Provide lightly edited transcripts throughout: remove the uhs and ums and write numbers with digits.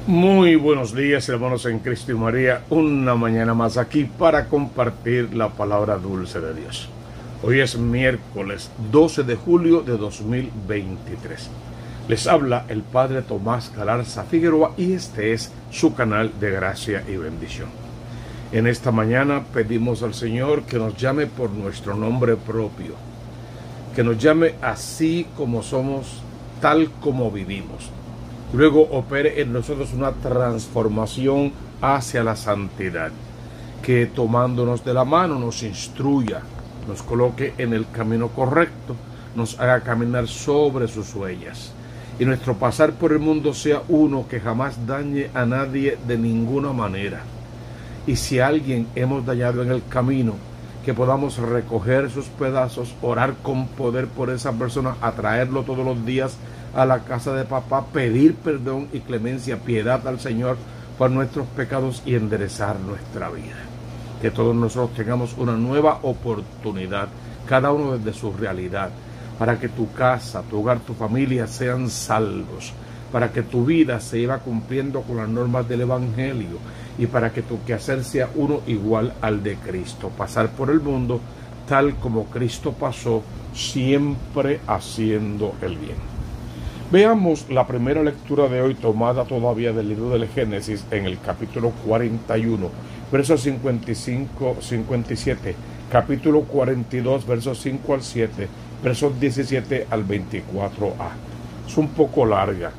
Muy buenos días, hermanos en Cristo y María, una mañana más aquí para compartir la palabra dulce de Dios. Hoy es miércoles 12 de julio de 2023. Les habla el Padre Tomás Galarza Figueroa y este es su canal de gracia y bendición. En esta mañana pedimos al Señor que nos llame por nuestro nombre propio, que nos llame así como somos, tal como vivimos. Luego opere en nosotros una transformación hacia la santidad, que tomándonos de la mano nos instruya, nos coloque en el camino correcto, nos haga caminar sobre sus huellas. Y nuestro pasar por el mundo sea uno que jamás dañe a nadie de ninguna manera. Y si a alguien hemos dañado en el camino, que podamos recoger sus pedazos, orar con poder por esa persona, atraerlo todos los días a la casa de papá, pedir perdón y clemencia, piedad al Señor por nuestros pecados y enderezar nuestra vida. Que todos nosotros tengamos una nueva oportunidad, cada uno desde su realidad, para que tu casa, tu hogar, tu familia sean salvos, para que tu vida se iba cumpliendo con las normas del Evangelio y para que tu quehacer sea uno igual al de Cristo. Pasar por el mundo tal como Cristo pasó, siempre haciendo el bien. Veamos la primera lectura de hoy, tomada todavía del libro del Génesis, en el capítulo 41, versos 55-57, capítulo 42, versos 5 al 7, versos 17 al 24a. Es un poco larga.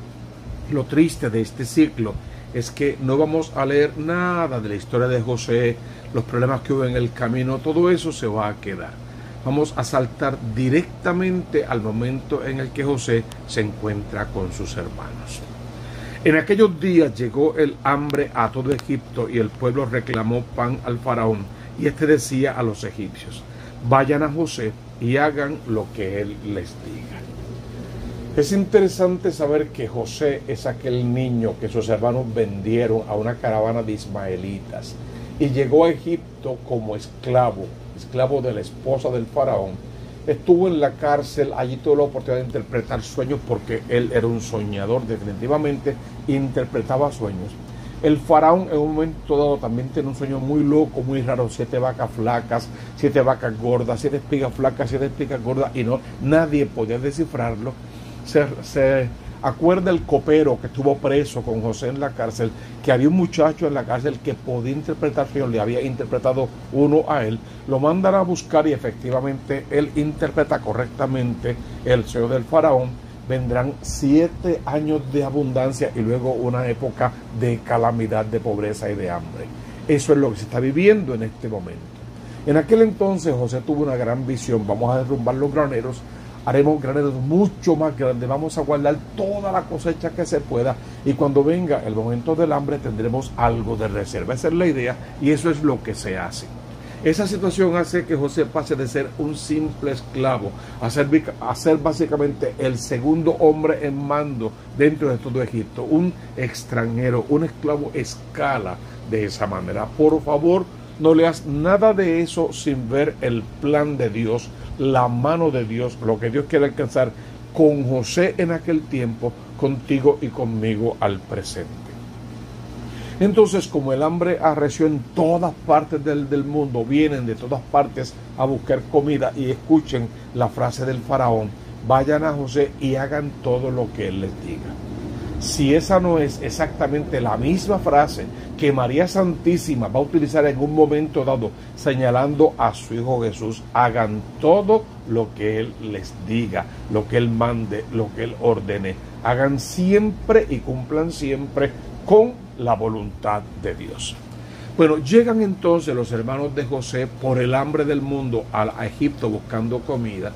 Lo triste de este ciclo es que no vamos a leer nada de la historia de José, los problemas que hubo en el camino, todo eso se va a quedar. Vamos a saltar directamente al momento en el que José se encuentra con sus hermanos. En aquellos días llegó el hambre a todo Egipto y el pueblo reclamó pan al faraón, y este decía a los egipcios: vayan a José y hagan lo que él les diga. Es interesante saber que José es aquel niño que sus hermanos vendieron a una caravana de ismaelitas y llegó a Egipto como esclavo de la esposa del faraón. Estuvo en la cárcel, allí tuvo la oportunidad de interpretar sueños porque él era un soñador, definitivamente interpretaba sueños. El faraón en un momento dado también tiene un sueño muy loco, muy raro: 7 vacas flacas, 7 vacas gordas, 7 espigas flacas, 7 espigas gordas, y nadie podía descifrarlo. Se acuerda el copero que estuvo preso con José en la cárcel, que había un muchacho en la cárcel que podía interpretar sueños, le había interpretado uno a él, lo mandan a buscar y efectivamente él interpreta correctamente el sueño del faraón. Vendrán 7 años de abundancia y luego una época de calamidad, de pobreza y de hambre. Eso es lo que se está viviendo en este momento. En aquel entonces José tuvo una gran visión: vamos a derrumbar los graneros, haremos graneros mucho más grandes, vamos a guardar toda la cosecha que se pueda, y cuando venga el momento del hambre tendremos algo de reserva. Esa es la idea y eso es lo que se hace. Esa situación hace que José pase de ser un simple esclavo a ser básicamente el segundo hombre en mando dentro de todo Egipto. Un extranjero, un esclavo escala de esa manera. Por favor, no leas nada de eso sin ver el plan de Dios, la mano de Dios, lo que Dios quiere alcanzar con José en aquel tiempo, contigo y conmigo al presente. Entonces, como el hambre arreció en todas partes del mundo, vienen de todas partes a buscar comida, y escuchen la frase del faraón: vayan a José y hagan todo lo que él les diga. Si esa no es exactamente la misma frase que María Santísima va a utilizar en un momento dado, señalando a su Hijo Jesús: hagan todo lo que Él les diga, lo que Él mande, lo que Él ordene. Hagan siempre y cumplan siempre con la voluntad de Dios. Bueno, llegan entonces los hermanos de José por el hambre del mundo a Egipto buscando comida.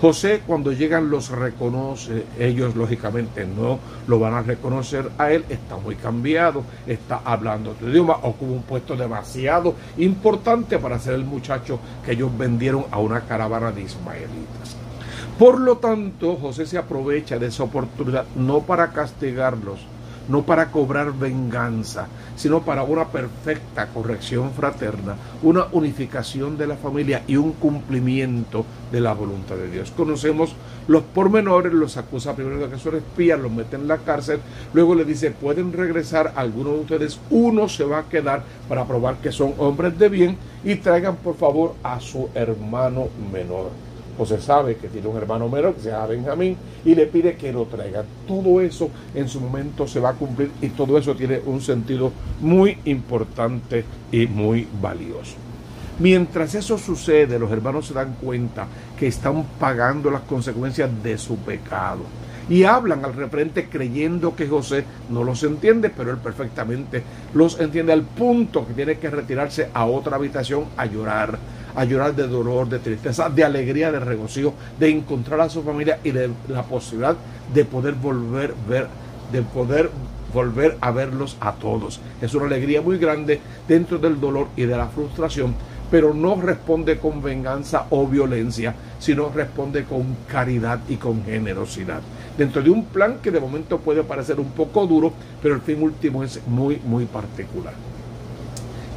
José, cuando llegan, los reconoce. Ellos lógicamente no lo van a reconocer a él. Está muy cambiado, está hablando otro idioma, ocupa un puesto demasiado importante para ser el muchacho que ellos vendieron a una caravana de ismaelitas. Por lo tanto, José se aprovecha de esa oportunidad no para castigarlos, no para cobrar venganza, sino para una perfecta corrección fraterna, una unificación de la familia y un cumplimiento de la voluntad de Dios. Conocemos los pormenores, los acusa primero de que son espías, los mete en la cárcel, luego le dice, pueden regresar algunos de ustedes, uno se va a quedar para probar que son hombres de bien y traigan por favor a su hermano menor. José sabe que tiene un hermano menor que se llama Benjamín y le pide que lo traigan. Todo eso en su momento se va a cumplir y todo eso tiene un sentido muy importante y muy valioso. Mientras eso sucede, los hermanos se dan cuenta que están pagando las consecuencias de su pecado. Y hablan al referente creyendo que José no los entiende, pero él perfectamente los entiende al punto que tiene que retirarse a otra habitación a llorar de dolor, de tristeza, de alegría, de regocijo, de encontrar a su familia y de la posibilidad de poder volver a verlos a todos. Es una alegría muy grande dentro del dolor y de la frustración, pero no responde con venganza o violencia, sino responde con caridad y con generosidad. Dentro de un plan que de momento puede parecer un poco duro, pero el fin último es muy, muy particular.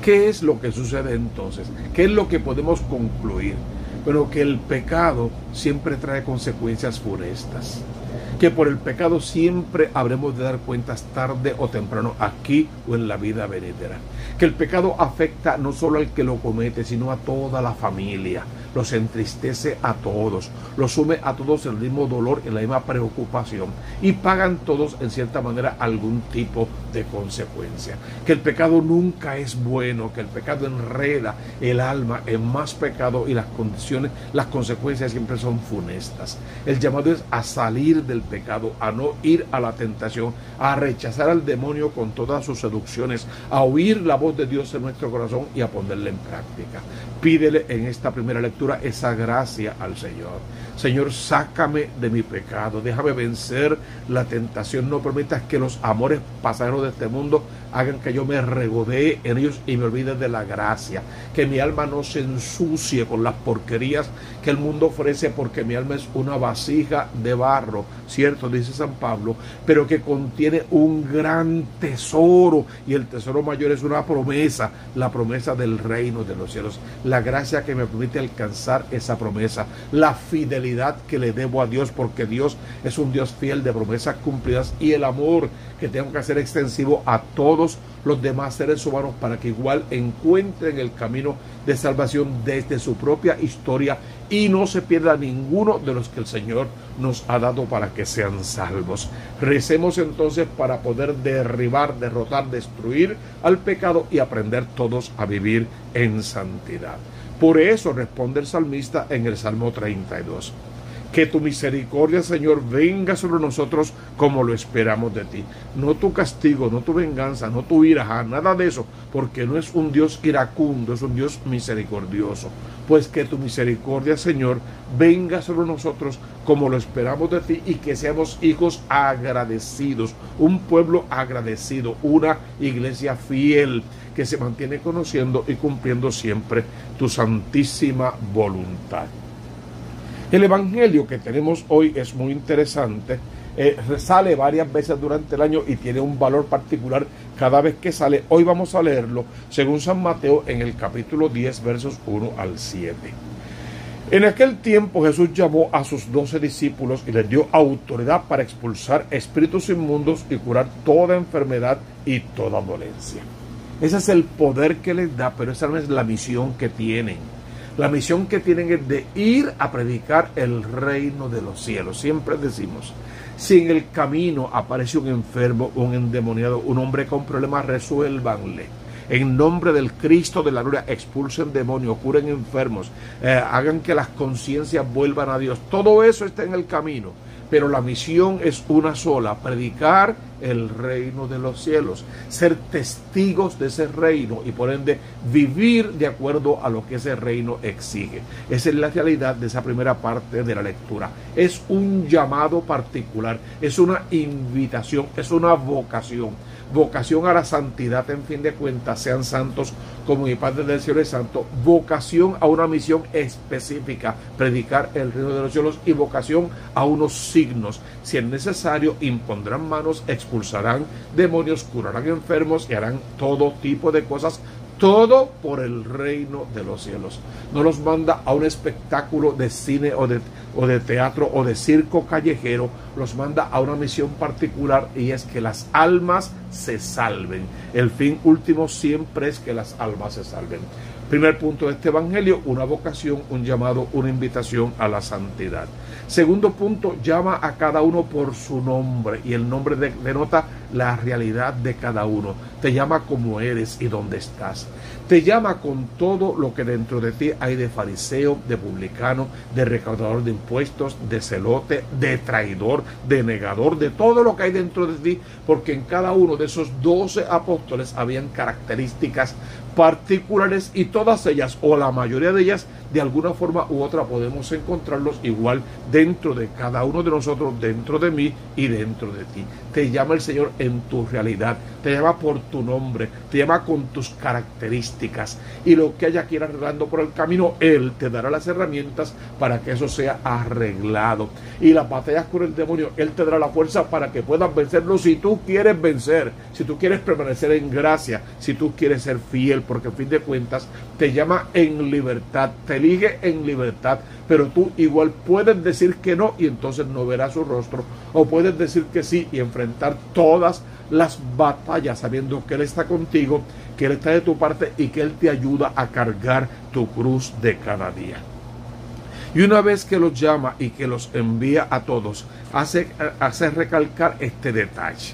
¿Qué es lo que sucede entonces? ¿Qué es lo que podemos concluir? Bueno, que el pecado siempre trae consecuencias funestas. Que por el pecado siempre habremos de dar cuentas tarde o temprano, aquí o en la vida venidera. Que el pecado afecta no solo al que lo comete, sino a toda la familia. Los entristece a todos, los sume a todos en el mismo dolor, en la misma preocupación, y pagan todos en cierta manera algún tipo de consecuencia. Que el pecado nunca es bueno, que el pecado enreda el alma en más pecado y las consecuencias siempre son funestas. El llamado es a salir del pecado, a no ir a la tentación, a rechazar al demonio con todas sus seducciones, a oír la voz de Dios en nuestro corazón y a ponerla en práctica. Pídele en esta primera lectura esa gracia al Señor. Señor, sácame de mi pecado, déjame vencer la tentación, no permitas que los amores pasajeros de este mundo hagan que yo me regodee en ellos y me olvide de la gracia, que mi alma no se ensucie con las porquerías que el mundo ofrece, porque mi alma es una vasija de barro, cierto, dice San Pablo, pero que contiene un gran tesoro, y el tesoro mayor es una promesa, la promesa del reino de los cielos, la gracia que me permite alcanzar esa promesa, la fidelidad que le debo a Dios, porque Dios es un Dios fiel de promesas cumplidas, y el amor que tengo que hacer extensivo a todos los demás seres humanos para que igual encuentren el camino de salvación desde su propia historia y no se pierda ninguno de los que el Señor nos ha dado para que sean salvos. Recemos entonces para poder derribar, derrotar, destruir al pecado y aprender todos a vivir en santidad. Por eso responde el salmista en el Salmo 32. Que tu misericordia, Señor, venga sobre nosotros como lo esperamos de ti. No tu castigo, no tu venganza, no tu ira, nada de eso, porque no es un Dios iracundo, es un Dios misericordioso. Pues que tu misericordia, Señor, venga sobre nosotros como lo esperamos de ti y que seamos hijos agradecidos, un pueblo agradecido, una iglesia fiel que se mantiene conociendo y cumpliendo siempre tu santísima voluntad. El evangelio que tenemos hoy es muy interesante, sale varias veces durante el año y tiene un valor particular cada vez que sale. Hoy vamos a leerlo según San Mateo en el capítulo 10 versos 1 al 7. En aquel tiempo Jesús llamó a sus 12 discípulos y les dio autoridad para expulsar espíritus inmundos y curar toda enfermedad y toda dolencia. Ese es el poder que les da, pero esa no es la misión que tienen. La misión que tienen es de ir a predicar el reino de los cielos. Siempre decimos, si en el camino aparece un enfermo, un endemoniado, un hombre con problemas, resuélvanle. En nombre del Cristo de la gloria, expulsen demonios, curen enfermos, hagan que las conciencias vuelvan a Dios. Todo eso está en el camino. Pero la misión es una sola, predicar el reino de los cielos, ser testigos de ese reino y por ende vivir de acuerdo a lo que ese reino exige. Esa es la realidad de esa primera parte de la lectura. Es un llamado particular, es una invitación, es una vocación. vocación a la santidad, en fin de cuentas, sean santos como mi Padre del cielo es santo, vocación a una misión específica, predicar el reino de los cielos, y vocación a unos signos. Si es necesario, impondrán manos, expulsarán demonios, curarán enfermos y harán todo tipo de cosas, todo por el reino de los cielos. No los manda a un espectáculo de cine o de teatro o de circo callejero, los manda a una misión particular, y es que las almas se salven. El fin último siempre es que las almas se salven. Primer punto de este evangelio, una vocación, un llamado, una invitación a la santidad. Segundo punto, llama a cada uno por su nombre, y el nombre denota la realidad de cada uno. Te llama como eres y donde estás. Te llama con todo lo que dentro de ti hay de fariseo, de publicano, de recaudador de impuestos, de celote, de traidor, de negador, de todo lo que hay dentro de ti, porque en cada uno de esos 12 apóstoles habían características particulares, y todas ellas, o la mayoría de ellas, de alguna forma u otra podemos encontrarlos igual dentro de cada uno de nosotros, dentro de mí y dentro de ti. Te llama el Señor en tu realidad, te llama por tu nombre, te llama con tus características, y lo que haya que ir arreglando por el camino, Él te dará las herramientas para que eso sea arreglado. Y las batallas con el demonio, Él te dará la fuerza para que puedas vencerlo, si tú quieres vencer, si tú quieres permanecer en gracia, si tú quieres ser fiel, porque en fin de cuentas te llama en libertad, te elige en libertad, pero tú igual puedes decir que no y entonces no verás su rostro, o puedes decir que sí y enfrentar todas las batallas sabiendo que Él está contigo, que Él está de tu parte y que Él te ayuda a cargar tu cruz de cada día. Y una vez que los llama y que los envía a todos, hace recalcar este detalle: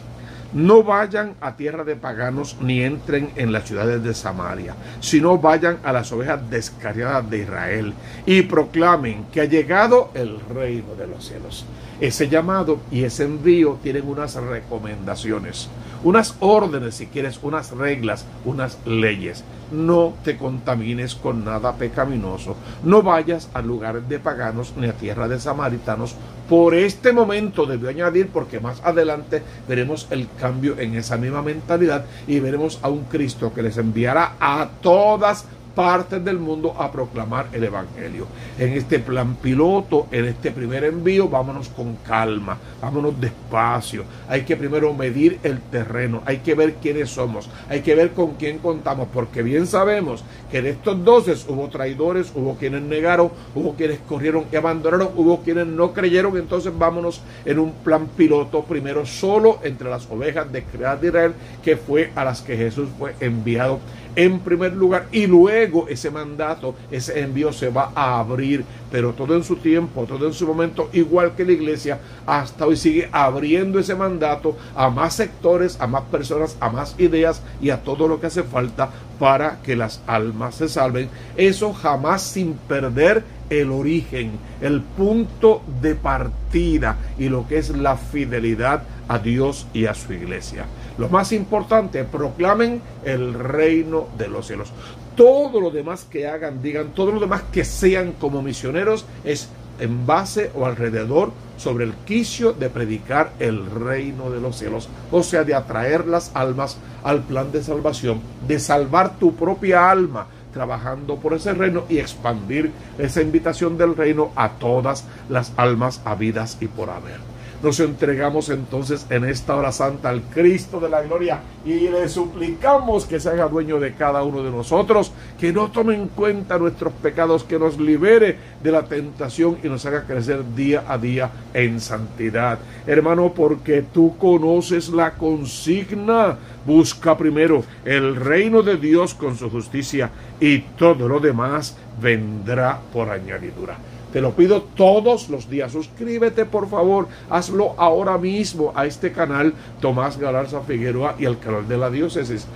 no vayan a tierra de paganos ni entren en las ciudades de Samaria, sino vayan a las ovejas descarriadas de Israel y proclamen que ha llegado el reino de los cielos. Ese llamado y ese envío tienen unas recomendaciones, unas órdenes, si quieres, unas reglas, unas leyes. No te contamines con nada pecaminoso, no vayas a lugares de paganos ni a tierra de samaritanos. Por este momento debió añadir, porque más adelante veremos el cambio en esa misma mentalidad y veremos a un Cristo que les enviará a todas partes del mundo a proclamar el evangelio. En este plan piloto, en este primer envío, vámonos con calma, vámonos despacio. Hay que primero medir el terreno, hay que ver quiénes somos, hay que ver con quién contamos, porque bien sabemos que de estos 12 hubo traidores, hubo quienes negaron, hubo quienes corrieron y abandonaron, hubo quienes no creyeron. Entonces vámonos en un plan piloto, primero solo entre las ovejas de Israel, que fue a las que Jesús fue enviado en primer lugar, y luego ese mandato, ese envío se va a abrir, pero todo en su tiempo, todo en su momento, igual que la iglesia hasta hoy sigue abriendo ese mandato a más sectores, a más personas, a más ideas y a todo lo que hace falta para que las almas se salven. Eso jamás sin perder el origen, el punto de partida y lo que es la fidelidad a Dios y a su iglesia. Lo más importante, proclamen el reino de los cielos. Todo lo demás que hagan, digan, todo lo demás que sean como misioneros es en base o alrededor sobre el quicio de predicar el reino de los cielos, o sea, de atraer las almas al plan de salvación, de salvar tu propia alma, trabajando por ese reino y expandir esa invitación del reino a todas las almas habidas y por haber. Nos entregamos entonces en esta hora santa al Cristo de la gloria y le suplicamos que se haga dueño de cada uno de nosotros, que no tome en cuenta nuestros pecados, que nos libere de la tentación y nos haga crecer día a día en santidad. Hermano, porque tú conoces la consigna: busca primero el reino de Dios con su justicia y todo lo demás vendrá por añadidura. Te lo pido todos los días. Suscríbete, por favor. Hazlo ahora mismo a este canal, Tomás Galarza Figueroa, y al canal de la Diócesis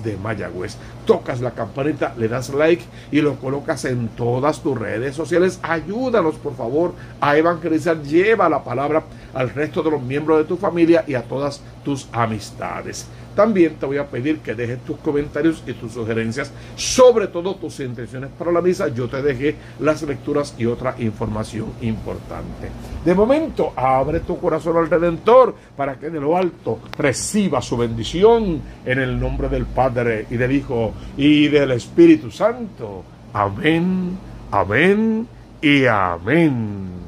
de Mayagüez. Tocas la campanita, le das like y lo colocas en todas tus redes sociales. Ayúdanos, por favor, a evangelizar. Lleva la palabra al resto de los miembros de tu familia y a todas tus amistades. También te voy a pedir que dejes tus comentarios y tus sugerencias, sobre todo tus intenciones para la misa. Yo te dejé las lecturas y otra información importante. De momento, abre tu corazón al Redentor para que de lo alto reciba su bendición en el nombre del Padre y del Hijo y del Espíritu Santo. Amén, amén y amén.